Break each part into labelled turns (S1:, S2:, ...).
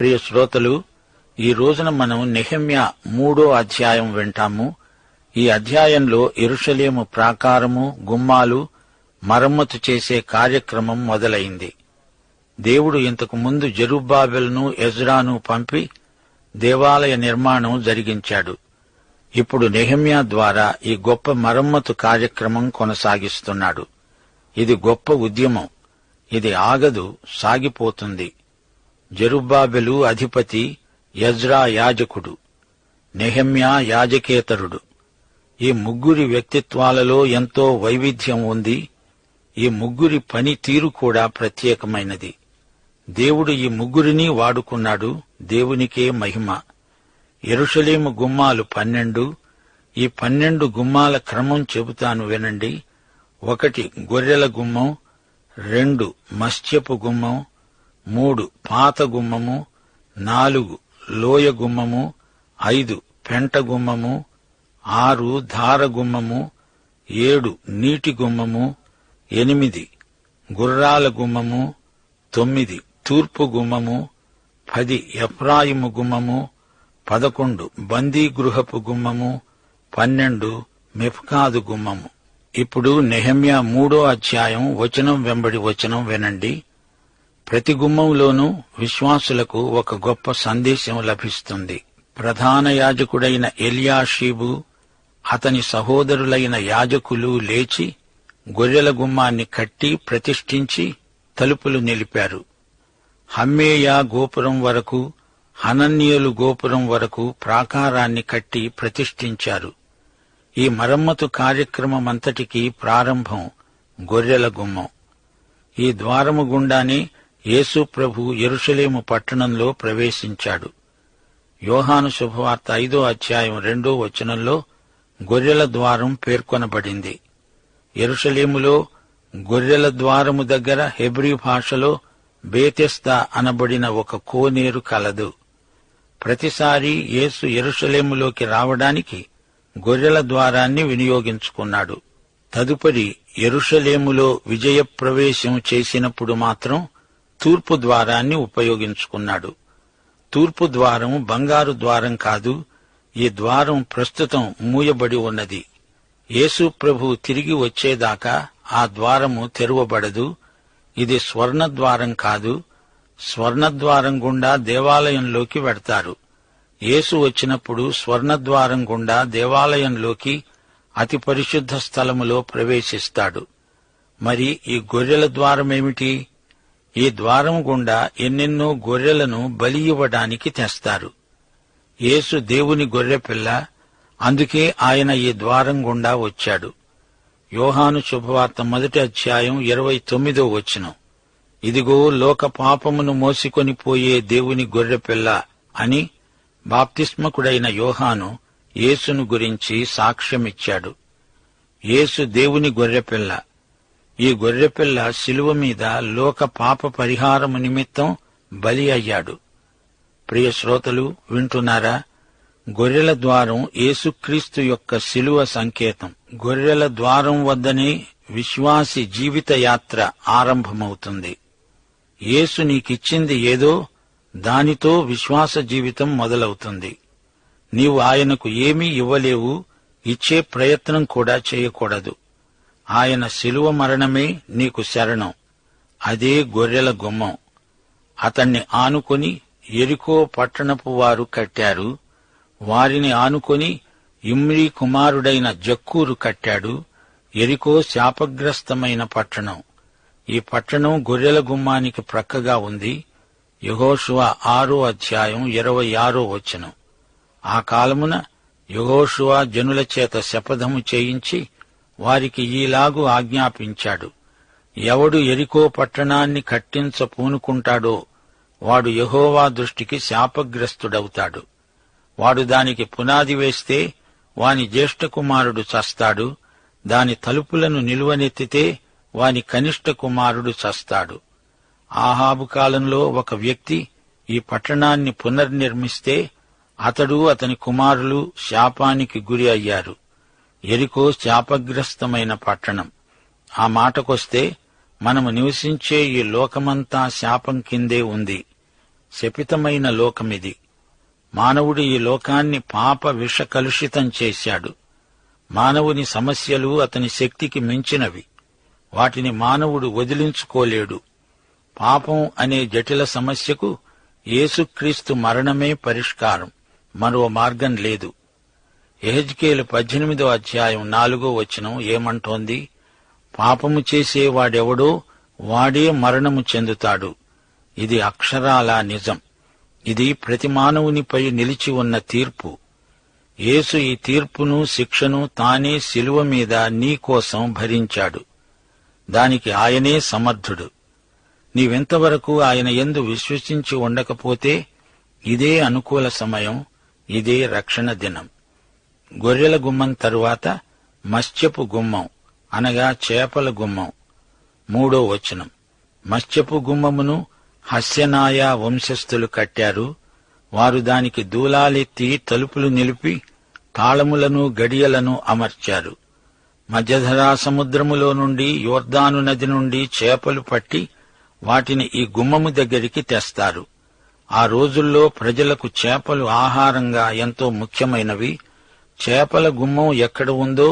S1: ప్రియ శ్రోతలు, ఈ రోజున మనం నెహెమ్యా 3వ అధ్యాయం వింటాము. ఈ అధ్యాయంలో యెరూషలేము ప్రాకారము, గుమ్మాలు మరమ్మతు చేసే కార్యక్రమం మొదలైంది. దేవుడు ఇంతకు ముందు జెరుబ్బాబెలును ఎజ్రాను పంపి దేవాలయ నిర్మాణం జరిగించాడు. ఇప్పుడు నెహెమ్యా ద్వారా ఈ గొప్ప మరమ్మతు కార్యక్రమం కొనసాగిస్తున్నాడు. ఇది గొప్ప ఉద్యమం. ఇది ఆగదు, సాగిపోతుంది. జెరుబ్బాబెలు అధిపతి, ఎజ్రా యాజకుడు, నెహెమ్యా యాజకేతరుడు. ఈ ముగ్గురి వ్యక్తిత్వాలలో ఎంతో వైవిధ్యం ఉంది. ఈ ముగ్గురి పని తీరు కూడా ప్రత్యేకమైనది. దేవుడు ఈ ముగ్గురిని వాడుకున్నాడు. దేవునికే మహిమ. యెరూషలేము గుమ్మాలు 12. ఈ 12 గుమ్మాల క్రమం చెబుతాను వినండి. 1 గొర్రెల గుమ్మం, 2 మత్స్యపు గుమ్మం, 3 పాత గుమ్మము, 4 లోయ గుమ్మము, 5 పెంట గుమ్మము, 6 ధార గుమ్మము, 7 నీటి గుమ్మము, 8 గుర్రాల గుమ్మము, 9 తూర్పు గుమ్మము, 10 ఎఫ్రాయిము గుమ్మము, 11 బందీ గృహపు గుమ్మము, 12 మిఫ్కాదు గుమ్మము. ఇప్పుడు నెహెమ్యా 3వ అధ్యాయం వచనం వెంబడి వచనం వినండి. ప్రతి గుమ్మంలోనూ విశ్వాసులకు ఒక గొప్ప సందేశం లభిస్తుంది. ప్రధాన యాజకుడైన ఎల్యాషీబు, అతని సహోదరులైన యాజకులు లేచి గొర్రెల గుమ్మాన్ని కట్టి ప్రతిష్ఠించి తలుపులు నిలిపారు. హమ్మేయా గోపురం వరకు, హనన్యేలు గోపురం వరకు ప్రాకారాన్ని కట్టి ప్రతిష్ఠించారు. ఈ మరమ్మతు కార్యక్రమమంతటికీ ప్రారంభం గొర్రెల గుమ్మం. ఈ ద్వారము గుండానే యేసు ప్రభు యెరూషలేము పట్టణంలో ప్రవేశించాడు. యోహాను శుభవార్త 5వ అధ్యాయం 2వ వచనంలో గొర్రెల ద్వారం పేర్కొనబడింది. యెరూషలేములో గొర్రెల ద్వారము దగ్గర హెబ్రీ భాషలో బేతెస్దా అనబడిన ఒక కోనేరు కలదు. ప్రతిసారి యేసు యెరూషలేములోకి రావడానికి గొర్రెల ద్వారాన్ని వినియోగించుకున్నాడు. తదుపరి యెరూషలేములో విజయప్రవేశం చేసినప్పుడు మాత్రం తూర్పు ద్వారాన్ని ఉపయోగించుకున్నాడు. తూర్పు ద్వారం బంగారు ద్వారం కాదు. ఈ ద్వారం ప్రస్తుతం మూయబడి ఉన్నది. యేసు ప్రభు తిరిగి వచ్చేదాకా ఆ ద్వారము తెరవబడదు. ఇది స్వర్ణద్వారం కాదు. స్వర్ణద్వారం గుండా దేవాలయంలోకి వెడతారు. యేసు వచ్చినప్పుడు స్వర్ణద్వారం గుండా దేవాలయంలోకి అతి పరిశుద్ధ స్థలములో ప్రవేశిస్తాడు. మరి ఈ గొర్రెల ద్వారమేమిటి? ఈ ద్వారం గుండా ఎన్నెన్నో గొర్రెలను బలి ఇవ్వడానికి తెస్తారు. యేసు దేవుని గొర్రెపిల్ల, అందుకే ఆయన ఈ ద్వారం గుండా వచ్చాడు. యోహాను శుభవార్త 1వ అధ్యాయం 29వ వచనం, ఇదిగో లోక పాపమును మోసికొని పోయే దేవుని గొర్రెపిల్ల అని బాప్తిస్మకుడైన యోహాను యేసును గురించి సాక్ష్యమిచ్చాడు. యేసు దేవుని గొర్రెపిల్ల. ఈ గొర్రెపిల్ల శిలువ మీద లోక పాప పరిహారము నిమిత్తం బలి అయ్యాడు. ప్రియ శ్రోతలు, వింటున్నారా? గొర్రెల ద్వారం యేసుక్రీస్తు యొక్క శిలువ సంకేతం. గొర్రెల ద్వారం వద్దనే విశ్వాసి జీవిత యాత్ర ఆరంభమవుతుంది. యేసు నీకిచ్చింది ఏదో దానితో విశ్వాస జీవితం మొదలవుతుంది. నీవు ఆయనకు ఏమీ ఇవ్వలేవు, ఇచ్చే ప్రయత్నం కూడా చేయకూడదు. ఆయన శిలువ మరణమే నీకు శరణం. అదే గొర్రెల గుమ్మం. అతన్ని ఆనుకొని యెరికో పట్టణపు వారు కట్టారు. వారిని ఆనుకొని ఇమ్రీ కుమారుడైన జక్కూరు కట్టాడు. యెరికో శాపగ్రస్తమైన పట్టణం. ఈ పట్టణం గొర్రెల గుమ్మానికి ప్రక్కగా ఉంది. యెహోషువ 6వ అధ్యాయం 26వ వచనం. ఆ కాలమున యెహోషువ జనుల చేత శపథము చేయించి వారికి ఈలాగు ఆజ్ఞాపించాడు. ఎవడు యెరికో పట్టణాన్ని కట్టించ పూనుకుంటాడో వాడు యెహోవా దృష్టికి శాపగ్రస్తుడవుతాడు. వాడు దానికి పునాది వేస్తే వాని జ్యేష్ఠ కుమారుడు చస్తాడు. దాని తలుపులను నిలువనెత్తితే వాని కనిష్ఠ కుమారుడు చస్తాడు. ఆహాబు కాలంలో ఒక వ్యక్తి ఈ పట్టణాన్ని పునర్నిర్మిస్తే అతడు అతని కుమారులు శాపానికి గురి అయ్యారు. యెరికో శాపగ్రస్తమైన పట్టణం. ఆ మాటకొస్తే మనము నివసించే ఈ లోకమంతా శాపం కిందే ఉంది. శపితమైన లోకమిది. మానవుడు ఈ లోకాన్ని పాప విష కలుషితం చేశాడు. మానవుని సమస్యలు అతని శక్తికి మించినవి. వాటిని మానవుడు వదిలించుకోలేడు. పాపం అనే జటిల సమస్యకు యేసుక్రీస్తు మరణమే పరిష్కారం. మరో మార్గం లేదు. యెహెజ్కేలు 18వ అధ్యాయం 4వ వచనం ఏమంటోంది? పాపము చేసేవాడెవడో వాడే మరణము చెందుతాడు. ఇది అక్షరాలా నిజం. ఇది ప్రతి మానవునిపై నిలిచి ఉన్న తీర్పు. యేసు ఈ తీర్పును, శిక్షను తానే శిలువ మీద నీకోసం భరించాడు. దానికి ఆయనే సమర్థుడు. నీవెంతవరకు ఆయన యందు విశ్వసించి ఉండకపోతే ఇదే అనుకూల సమయం, ఇదే రక్షణ దినం. గొర్రెల గుమ్మం తరువాత మత్స్యపు గుమ్మం, అనగా చేపల గుమ్మం. 3వ వచనం. మత్స్యపు గుమ్మమును హస్యనాయ వంశస్థులు కట్టారు. వారు దానికి దూలాలెత్తి తలుపులు నిలిపి తాళములను గడియలను అమర్చారు. మధ్యధరా సముద్రములో నుండి, యోర్దాను నది నుండి చేపలు పట్టి వాటిని ఈ గుమ్మము దగ్గరికి తెస్తారు. ఆ రోజుల్లో ప్రజలకు చేపలు ఆహారంగా ఎంతో ముఖ్యమైనవి. చేపల గుమ్మం ఎక్కడ ఉందో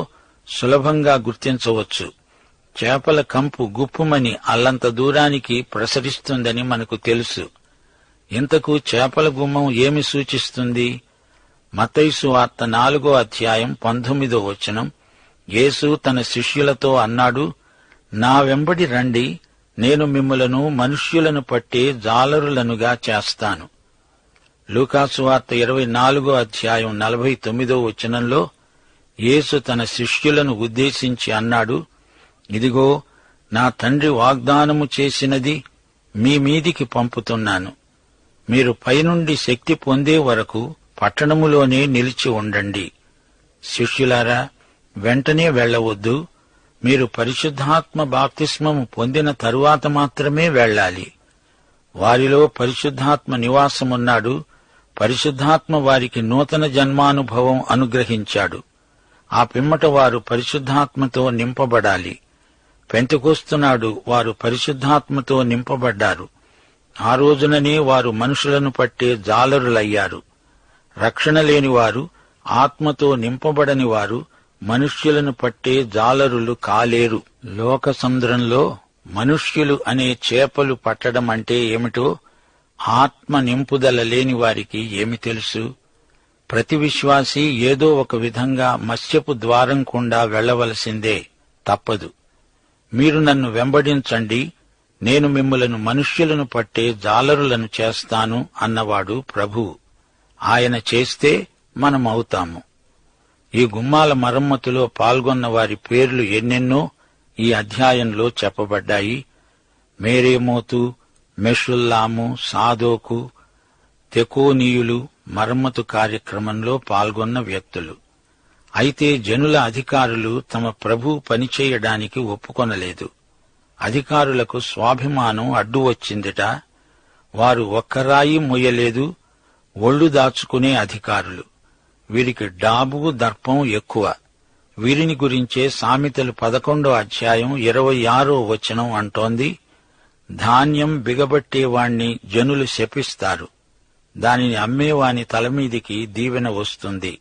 S1: సులభంగా గుర్తించవచ్చు. చేపల కంపు గుప్పుమని అల్లంత దూరానికి ప్రసరిస్తుందని మనకు తెలుసు. ఇంతకు చేపల గుమ్మం ఏమి సూచిస్తుంది? మత్తయి సువార్త 4వ అధ్యాయం 19వ వచనం. యేసు తన శిష్యులతో అన్నాడు, నా వెంబడి రండి, నేను మిమ్ములను మనుష్యులను పట్టే జాలరులనుగా చేస్తాను. లూకాసువార్త 24వ అధ్యాయం 49వ వచనంలో యేసు తన శిష్యులను ఉద్దేశించి అన్నాడు, ఇదిగో నా తండ్రి వాగ్దానము చేసినది మీ మీదికి పంపుతున్నాను. మీరు పైనుండి శక్తి పొందే వరకు పట్టణములోనే నిలిచి ఉండండి. శిష్యులారా, వెంటనే వెళ్లవద్దు. మీరు పరిశుద్ధాత్మ బాప్తిస్మము పొందిన తరువాత మాత్రమే వెళ్ళాలి. వారిలో పరిశుద్ధాత్మ నివాసమున్నాడు. పరిశుద్ధాత్మ వారికి నూతన జన్మానుభవం అనుగ్రహించాడు. ఆ పిమ్మట వారు పరిశుద్ధాత్మతో నింపబడాలి. పెంతెకొస్తునాడు వారు పరిశుద్ధాత్మతో నింపబడ్డారు. ఆ రోజుననే వారు మనుషులను పట్టే జాలరులయ్యారు. రక్షణ లేని వారు, ఆత్మతో నింపబడని వారు మనుష్యులను పట్టే జాలరులు కాలేరు. లోక సముద్రంలో మనుష్యులు అనే చేపలు పట్టడం అంటే ఏమిటో ఆత్మ నింపుదల లేని వారికి ఏమి తెలుసు? ప్రతి విశ్వాసీ ఏదో ఒక విధంగా మత్స్యపు ద్వారం గుండా వెళ్లవలసిందే, తప్పదు. మీరు నన్ను వెంబడించండి, నేను మిమ్ములను మనుష్యులను పట్టే జాలరులను చేస్తాను అన్నవాడు ప్రభువు. ఆయన చేస్తే మనమవుతాము. ఈ గుమ్మాల మరమ్మతులో పాల్గొన్న వారి పేర్లు ఎన్నెన్నో ఈ అధ్యాయంలో చెప్పబడ్డాయి. మేరేమోతు, మెషుల్లాము, సాదోకు, తెకోనీయులు మరమ్మతు కార్యక్రమంలో పాల్గొన్న వ్యక్తులు. అయితే జనుల అధికారులు తమ ప్రభు పనిచేయడానికి ఒప్పుకొనలేదు. అధికారులకు స్వాభిమానం అడ్డు వచ్చిందిట. వారు ఒక్కరాయి మొయ్యలేదు. ఒళ్ళు దాచుకునే అధికారులు. వీరికి డాబు, దర్పం ఎక్కువ. వీరిని గురించే సామెతలు 11వ అధ్యాయం 26వ వచనం అంటోంది, ధాన్యం బిగబట్టేవాణ్ణి జనులు శపిస్తారు, దానిని అమ్మేవాని తలమీదికి దీవెన వస్తుంది.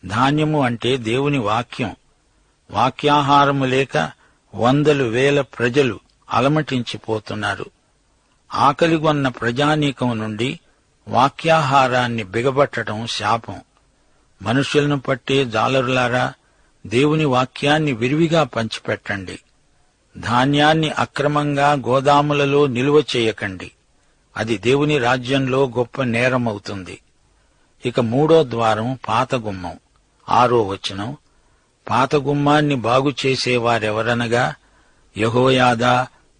S1: ధాన్యము అంటే దేవుని వాక్యం. వాక్యాహారము లేక 100,000 ప్రజలు అలమటించిపోతున్నారు. ఆకలిగొన్న ప్రజానీకం నుండి వాక్యాహారాన్ని బిగబట్టడం శాపం. మనుష్యులను పట్టే జాలరులారా, దేవుని వాక్యాన్ని విరివిగా పంచిపెట్టండి. ధాన్యాన్ని అక్రమంగా గోదాములలో నిలువ చేయకండి. అది దేవుని రాజ్యంలో గొప్ప నేరమవుతుంది. ఇక 3వ ద్వారం పాత గుమ్మం. 6వ వచనం. పాత గుమ్మాన్ని బాగు చేసేవారెవరనగా యెహోయాదా,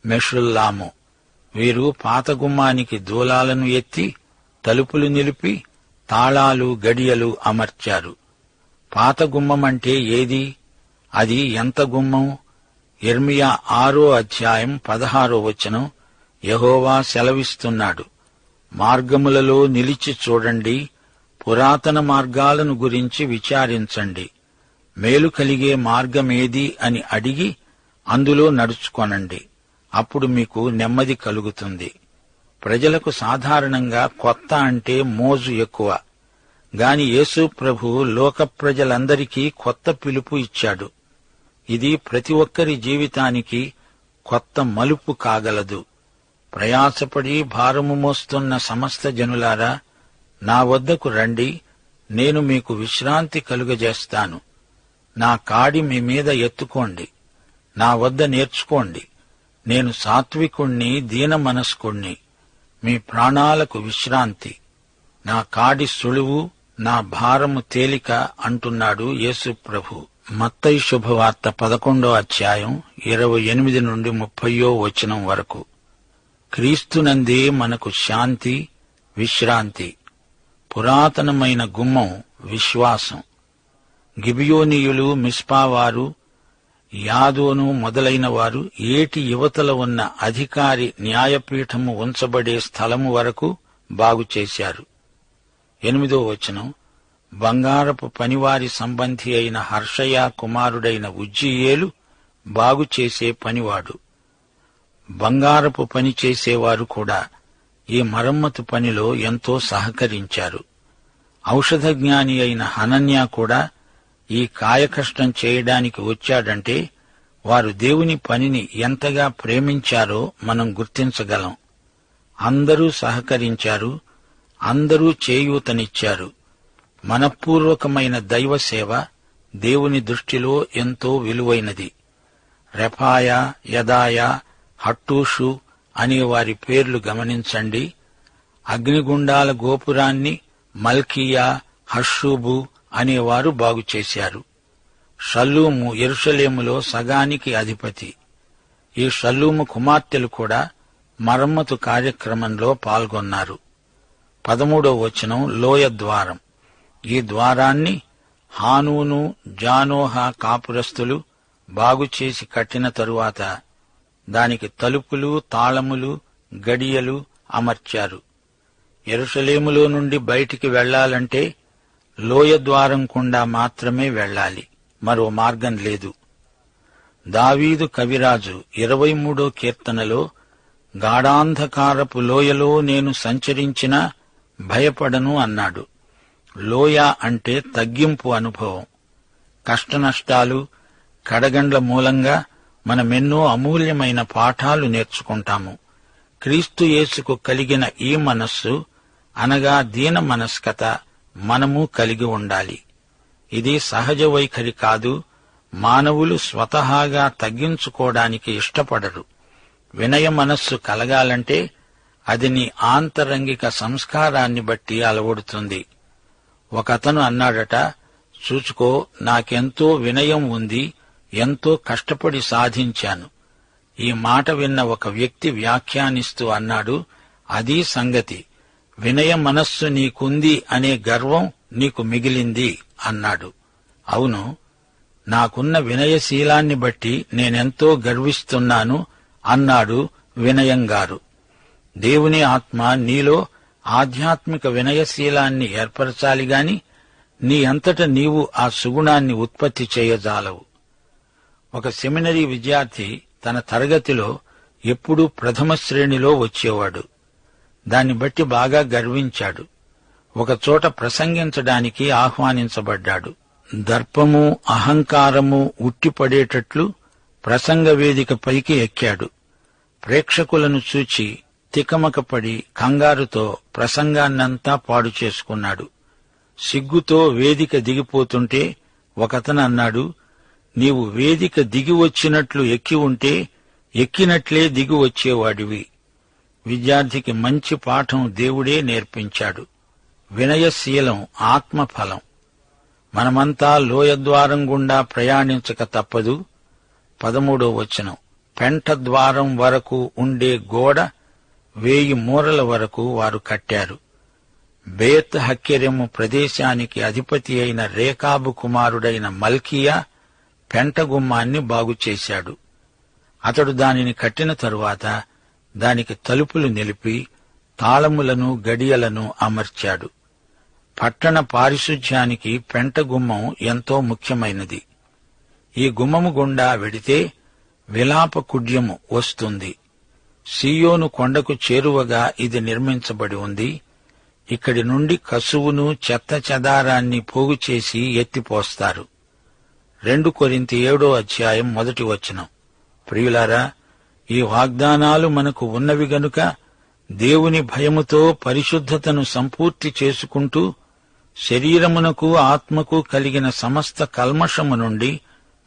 S1: మెషుల్లాము. వీరు పాత గుమ్మానికి దూలాలను ఎత్తి తలుపులు నిలిపి తాళాలు, గడియలు అమర్చారు. పాత గుమ్మమంటే ఏది? అది ఎంత గుమ్మం? యిర్మీయా 6వ అధ్యాయం 16వ వచనం. యెహోవా సెలవిస్తున్నాడు, మార్గములలో నిలిచి చూడండి, పురాతన మార్గాలను గురించి విచారించండి. మేలు కలిగే మార్గమేది అని అడిగి అందులో నడుచుకొనండి. అప్పుడు మీకు నెమ్మది కలుగుతుంది. ప్రజలకు సాధారణంగా కొత్త అంటే మోజు ఎక్కువ. గాని యేసు ప్రభు లోక ప్రజలందరికీ కొత్త పిలుపు ఇచ్చాడు. ఇది ప్రతి ఒక్కరి జీవితానికి కొత్త మలుపు కాగలదు. ప్రయాసపడి భారము మోస్తున్న సమస్త జనులారా, నా వద్దకు రండి, నేను మీకు విశ్రాంతి కలుగజేస్తాను. నా కాడి మీ మీద ఎత్తుకోండి, నా వద్ద నేర్చుకోండి. నేను సాత్వికుణ్ణి, దీన మనస్కుణ్ణి. మీ ప్రాణాలకు విశ్రాంతి. నా కాడి సులువు, నా భారము తేలిక అంటున్నాడు యేసు ప్రభు. మత్తయి శుభవార్త 11వ అధ్యాయం 28 నుండి 30వ వచనం వరకు. క్రీస్తునందే మనకు శాంతి, విశ్రాంతి. పురాతనమైన గుమ్మం విశ్వాసం. గిబియోనీయులు, మిస్పావారు, యాదోను మొదలైన వారు ఏటి యువతల ఉన్న అధికారి న్యాయపీఠము ఉంచబడే స్థలము వరకు బాగుచేశారు. 8వ వచనం. బంగారపు పనివారి సంబంధి అయిన హర్షయ కుమారుడైన ఉజ్జీయేలు బాగుచేసే పనివాడు. బంగారపు పని చేసేవారు కూడా ఈ మరమ్మతు పనిలో ఎంతో సహకరించారు. ఔషధజ్ఞాని అయిన హనన్యా కూడా ఈ కాయకష్టం చేయడానికి వచ్చాడంటే వారు దేవుని పనిని ఎంతగా ప్రేమించారో మనం గుర్తించగలం. అందరూ సహకరించారు, అందరూ చేయూతనిచ్చారు. మనఃపూర్వకమైన దైవ సేవ దేవుని దృష్టిలో ఎంతో విలువైనది. రెఫాయ, యదాయ, హట్టూషు అనే వారి పేర్లు గమనించండి. అగ్నిగుండాల గోపురాన్ని మల్కీయా, హషూబు అనేవారు బాగుచేశారు. షల్లూము యెరూషలేములో సగానికి అధిపతి. ఈ షల్లూము కుమార్తెలు కూడా మరమ్మతు కార్యక్రమంలో పాల్గొన్నారు. 13వ వచనం. లోయ ద్వారం. ఈ ద్వారాన్ని హానూను, జానోహ కాపురస్తులు బాగుచేసి కట్టిన తరువాత దానికి తలుపులు, తాళములు, గడియలు అమర్చారు. యెరూషలేములో నుండి బయటికి వెళ్లాలంటే లోయ ద్వారం గుండా మాత్రమే వెళ్లాలి, మరో మార్గం లేదు. దావీదు కవిరాజు 23వ కీర్తనలో, గాఢాంధకారపు లోయలో నేను సంచరించినా భయపడను అన్నాడు. లోయ అంటే తగ్గింపు అనుభవం. కష్టనష్టాలు, కడగండ్ల మూలంగా మనమెన్నో అమూల్యమైన పాఠాలు నేర్చుకుంటాము. క్రీస్తు యేసుకు కలిగిన ఈ మనస్సు అనగా దీన మనస్కత మనము కలిగి ఉండాలి. ఇది సహజ వైఖరి కాదు. మానవులు స్వతహాగా తగ్గించుకోవడానికి ఇష్టపడరు. వినయ మనస్సు కలగాలంటే అది నీ ఆంతరంగిక సంస్కారాన్ని బట్టి అలవడుతుంది. ఒకతను అన్నాడట, చూచుకో, నాకెంతో వినయం ఉంది, ఎంతో కష్టపడి సాధించాను. ఈ మాట విన్న ఒక వ్యక్తి వ్యాఖ్యానిస్తూ అన్నాడు, అదీ సంగతి, వినయ మనస్సు నీకుంది అనే గర్వం నీకు మిగిలింది అన్నాడు. అవును, నాకున్న వినయశీలాన్ని బట్టి నేనెంతో గర్విస్తున్నాను అన్నాడు వినయంగారు. దేవుని ఆత్మ నీలో ఆధ్యాత్మిక వినయశీలాన్ని ఏర్పరచాలిగాని నీ అంతట నీవు ఆ సుగుణాన్ని ఉత్పత్తి చేయజాలవు. ఒక సెమినరీ విద్యార్థి తన తరగతిలో ఎప్పుడూ ప్రథమ శ్రేణిలో వచ్చేవాడు. దాన్ని బట్టి బాగా గర్వించాడు. ఒకచోట ప్రసంగించడానికి ఆహ్వానించబడ్డాడు. దర్పము, అహంకారము ఉట్టిపడేటట్లు ప్రసంగ వేదిక పైకి ఎక్కాడు. ప్రేక్షకులను చూచి తికమకపడి కంగారుతో ప్రసంగాన్నంతా పాడు చేసుకున్నాడు. సిగ్గుతో వేదిక దిగిపోతుంటే ఒకతను అన్నాడు, నీవు వేదిక దిగి వచ్చినట్లు ఎక్కి ఉంటే ఎక్కినట్లే దిగి వచ్చేవాడివి. విద్యార్థికి మంచి పాఠం దేవుడే నేర్పించాడు. వినయశీలం ఆత్మఫలం. మనమంతా లోయద్వారం గుండా ప్రయాణించక తప్పదు. 13వ వచనం. పెంట ద్వారం వరకు ఉండే గోడ 1000 మూరల వరకు వారు కట్టారు. బేత్ హక్కెరెము ప్రదేశానికి అధిపతి అయిన రేకాబు కుమారుడైన మల్కీయా పెంట గుమ్మాన్ని బాగుచేశాడు. అతడు దానిని కట్టిన తరువాత దానికి తలుపులు నిలిపి తాళములను, గడియలను అమర్చాడు. పట్టణ పారిశుధ్యానికి పెంట గుమ్మం ఎంతో ముఖ్యమైనది. ఈ గుమ్మము గుండా వెడితే విలాప కుడ్యము వస్తుంది. సీయోను కొండకు చేరువగా ఇది నిర్మించబడి ఉంది. ఇక్కడి నుండి కసువును చెత్త చెదారాన్ని పోగు చేసి ఎత్తిపోస్తారు. 2 కొరింథీ 7:1 ప్రియులారా, ఈ వాగ్దానాలు మనకు ఉన్నవి గనుక దేవుని భయముతో పరిశుద్ధతను సంపూర్తి చేసుకుంటూ శరీరమునకు ఆత్మకు కలిగిన సమస్త కల్మషము నుండి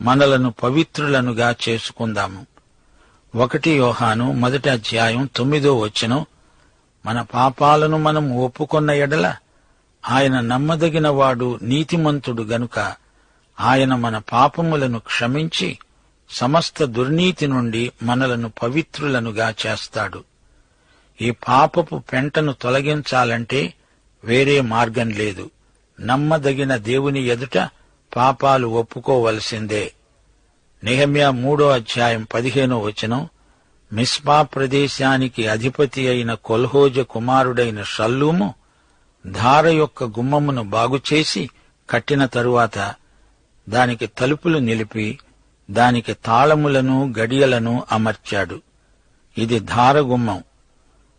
S1: మనలను పవిత్రులనుగా చేసుకుందాము. 1 యోహాను 1:9 మన పాపాలను మనం ఒప్పుకొన్న ఎడల ఆయన నమ్మదగినవాడు, నీతిమంతుడు గనుక ఆయన మన పాపములను క్షమించి సమస్త దుర్నీతి నుండి మనలను పవిత్రులనుగా చేస్తాడు. ఈ పాపపు పెంటను తొలగించాలంటే వేరే మార్గం లేదు. నమ్మదగిన దేవుని ఎదుట పాపాలు ఒప్పుకోవలసిందే. నెహెమ్యా 3:15 మిస్పా ప్రదేశానికి అధిపతి అయిన కొల్హోజ కుమారుడైన షల్లూము ధార యొక్క గుమ్మమును బాగుచేసి కట్టిన తరువాత దానికి తలుపులు నిలిపి దానికి తాళములను గడియలను అమర్చాడు. ఇది ధార గుమ్మం.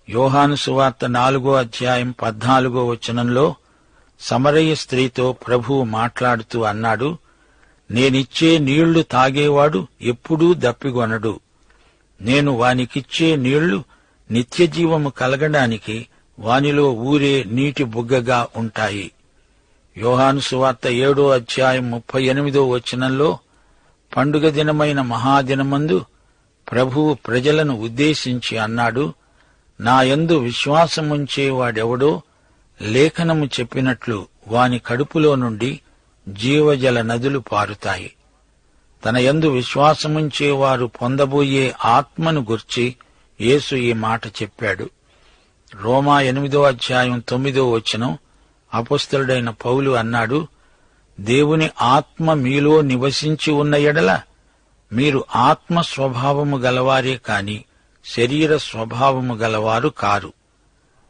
S1: యోహాను సువార్త 4:14 సమరయ స్త్రీతో ప్రభువు మాట్లాడుతూ అన్నాడు, నేనిచ్చే నీళ్లు తాగేవాడు ఎప్పుడూ దప్పిగొనడు. నేను వానికిచ్చే నీళ్లు నిత్యజీవము కలగడానికి వానిలో ఊరే నీటి బుగ్గగా ఉంటాయి. యోహాను సువార్త 7:38 పండుగ దినమైన మహాదినమందు ప్రభువు ప్రజలను ఉద్దేశించి అన్నాడు, నాయందు విశ్వాసముంచేవాడెవడో లేఖనము చెప్పినట్లు వాని కడుపులో నుండి జీవజల నదులు పారుతాయి. తన యందు విశ్వాసముంచేవారు పొందబోయే ఆత్మను గుర్చి యేసు ఈ మాట చెప్పాడు. రోమా 8:9 అపొస్తలుడైన పౌలు అన్నాడు, దేవుని ఆత్మ మీలో నివసించి ఉన్న ఎడల మీరు ఆత్మ స్వభావము గలవారే కాని శరీర స్వభావము గలవారు కారు.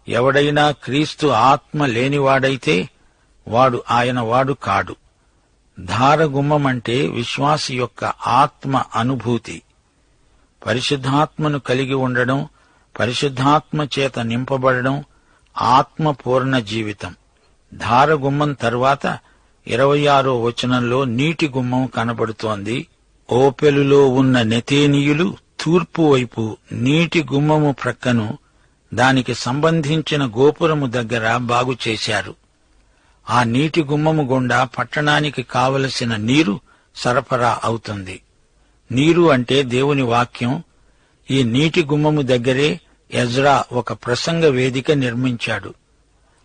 S1: ఎవడైనా క్రీస్తు ఆత్మ లేనివాడైతే వాడు ఆయన వాడు కాడు. ధారగుమ్మమంటే విశ్వాసి యొక్క ఆత్మ అనుభూతి. పరిశుద్ధాత్మను కలిగి ఉండడం, పరిశుద్ధాత్మ చేత నింపబడడం ఆత్మ పూర్ణ జీవితం. ధారగుమ్మం తరువాత 26 నీటి గుమ్మం కనబడుతోంది. ఓపెలులో ఉన్న నెతేనీయులు తూర్పు వైపు నీటి గుమ్మము ప్రక్కను దానికి సంబంధించిన గోపురము దగ్గర బాగుచేశారు. ఆ నీటి గుమ్మము గుండా పట్టణానికి కావలసిన నీరు సరఫరా అవుతుంది. నీరు అంటే దేవుని వాక్యం. ఈ నీటి గుమ్మము దగ్గరే ఎజ్రా ఒక ప్రసంగ వేదిక నిర్మించాడు.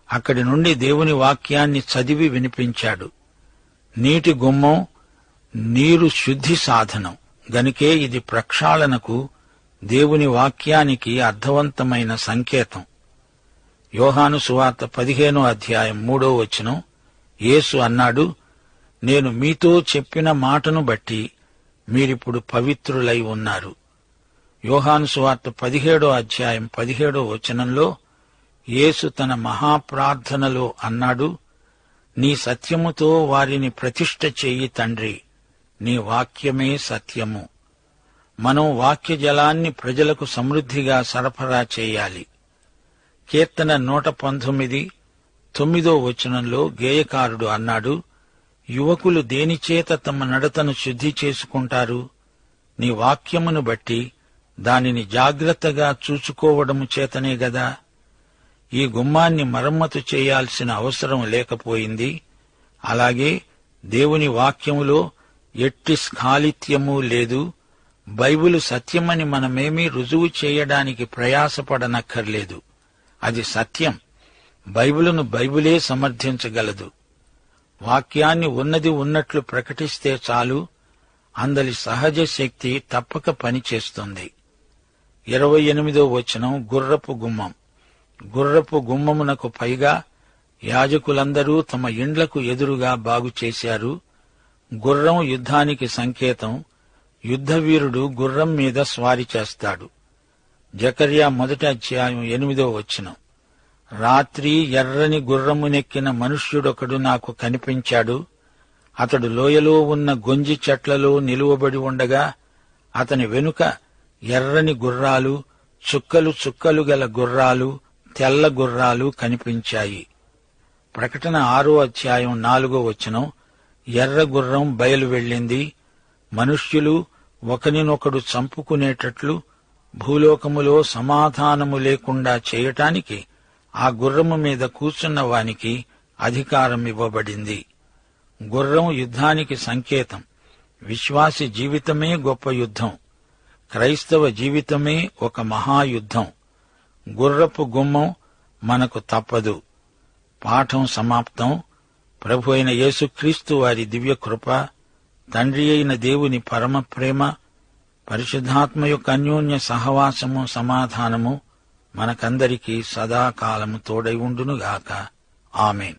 S1: అక్కడి నుండి దేవుని వాక్యాన్ని చదివి వినిపించాడు. నీటి గుమ్మం నీరు శుద్ధి సాధనం గనుకే ఇది ప్రక్షాళనకు, దేవుని వాక్యానికి అర్థవంతమైన సంకేతం. యోహాను సువార్త 15:3 యేసు అన్నాడు, నేను మీతో చెప్పిన మాటను బట్టి మీరిప్పుడు పవిత్రులై ఉన్నారు. యోహాను సువార్త 17:17 యేసు తన మహాప్రార్థనలో అన్నాడు, నీ సత్యముతో వారిని ప్రతిష్ఠ చెయ్యి తండ్రి, నీ వాక్యమే సత్యము. మనం వాక్య జలాన్ని ప్రజలకు సమృద్ధిగా సరఫరా చేయాలి. కీర్తన 119:9 గేయకారుడు అన్నాడు, యువకులు దేనిచేత తమ నడతను శుద్ధి చేసుకుంటారు? నీ వాక్యమును బట్టి దానిని జాగ్రత్తగా చూసుకోవడము చేతనే గదా. ఈ గుమ్మాన్ని మరమ్మతు చేయాల్సిన అవసరం లేకపోయింది. అలాగే దేవుని వాక్యములో ఎట్టి స్ఖాళిత్యమూ లేదు. బైబిలు సత్యమని మనమేమీ రుజువు చేయడానికి ప్రయాసపడనక్కర్లేదు. అది సత్యం. బైబిలును బైబిలే సమర్థించగలదు. వాక్యాన్ని ఉన్నది ఉన్నట్లు ప్రకటిస్తే చాలు, అందలి సహజ శక్తి తప్పక పనిచేస్తుంది. 28 గుర్రపు గుమ్మం. గుర్రపు గుమ్మమునకు పైగా యాజకులందరూ తమ ఇండ్లకు ఎదురుగా బాగుచేశారు. గుర్రం యుద్ధానికి సంకేతం. యుద్ధవీరుడు గుర్రం మీద స్వారీ చేస్తాడు. జకర్యా 1:8 రాత్రి ఎర్రని గుర్రమునెక్కిన మనుష్యుడొకడు నాకు కనిపించాడు. అతడు లోయలో ఉన్న గొంజి చెట్లలో నిలువబడి ఉండగా అతని వెనుక ఎర్రని గుర్రాలు, చుక్కలు చుక్కలు గల గుర్రాలు, తెల్ల గుర్రాలు కనిపించాయి. ప్రకటన 6:4 ఎర్ర గుర్రం బయలు వెళ్ళింది. మనుష్యులు ఒకనినొకడు చంపుకునేటట్లు భూలోకములో సమాధానము లేకుండా చేయటానికి ఆ గుర్రము మీద కూర్చున్న వానికి అధికారం ఇవ్వబడింది. గుర్రం యుద్ధానికి సంకేతం. విశ్వాసి జీవితమే గొప్ప యుద్ధం. క్రైస్తవ జీవితమే ఒక మహాయుద్ధం. గుర్రపు గుమ్మం మనకు తప్పదు. పాఠం సమాప్తం. ప్రభు అయిన యేసుక్రీస్తు వారి దివ్యకృప, తండ్రి అయిన దేవుని పరమ ప్రేమ, పరిశుద్ధాత్మ యొక్క అన్యోన్య సహవాసము, సమాధానము మనకందరికీ సదాకాలము తోడై ఉండునుగాక. ఆమేన్.